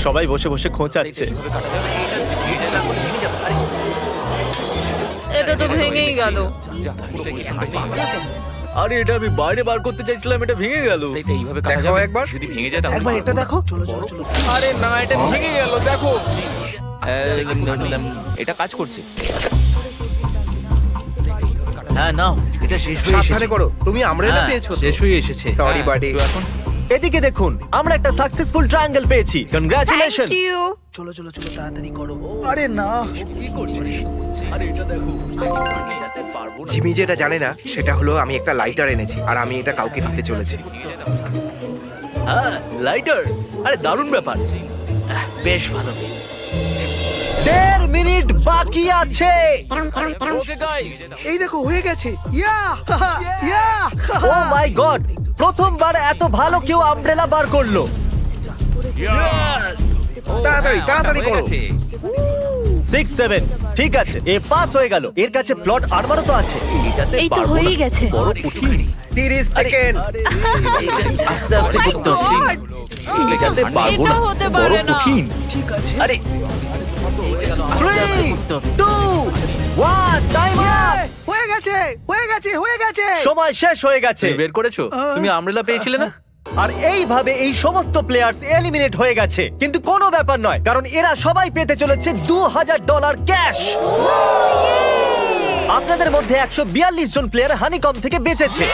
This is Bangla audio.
সবাই বসে বসে খোঁচাচ্ছে। এটা তো ভেঙেই গেল। আরে এটা আমি বাইরে বার করতে চাইছিলাম, এটা ভেঙে গেল। এইভাবে কাটা দেখাও যাবে একবার। যদি ভেঙে যায় তাহলে একবার এটা পারবো না। দেখো। চলো চলো চলো। আরে না, এটা ভেঙে গেল, দেখো। এটা কাজ করছে। হ্যাঁ নাও, এটা শেষ হয়ে সাবধানে এসেছে। করো, তুমি আমব্রেলা পেয়েছো তো? শেষ হয়ে এসেছে। সরি হ্যাঁ, বাডি। তো এখন এদিকে দেখুন, আমরা একটা সাকসেসফুল ট্রায়াঙ্গেল পেয়েছি। কনগ্রাচুলেশন। Thank you. চলো চলো চলো তাড়াতাড়ি করো। আরে না। কি করছিস? আরে এটা দেখো। জিমি যেটা জানে না সেটা হলো আমি একটা লাইটার এনেছি আর আমি এটা কাউকে দিতে চলেছি। হ্যাঁ, লাইটার। আরে দারুণ ব্যাপার। বেশ ভালো। 1.5 মিনিট বাকি আছে। ওকে গাইস, এই দেখো হয়ে গেছে। ইয়া ইয়া। ও মাই গড, প্রথমবার এত ভালো কেউ আমব্রেলা বার করলো। তাড়াতাড়ি তাড়াতাড়ি করো। 6 7 ঠিক আছে, এ পাস হয়ে গেল। এর কাছে প্লট আরবারও তো আছে। এটাতে এই তো পারবো হয়েই না। গেছে। বড় কঠিন। 30 সেকেন্ড। আস্তে আস্তে Oh my করতে হচ্ছে। God! এটাতে পারবো এটা না। হতে বড় পারে না। কঠিন। ঠিক আছে। আরে 3 2 1 টাইম আপ। হয়ে গেছে হয়ে গেছে হয়ে গেছে। সময় শেষ হয়ে গেছে। তুমি বের করেছো? তুমি আমব্রেলা পেয়েছিলে না? আর এইভাবে এই সমস্ত প্লেয়ার্স এলিমিনেট হয়ে গেছে। কিন্তু কোনো ব্যাপার নয়, কারণ এরা সবাই পেতে চলেছে $2000 ক্যাশ। আপনাদের মধ্যে 142 জন প্লেয়ার হানিকম থেকে বেঁচেছে।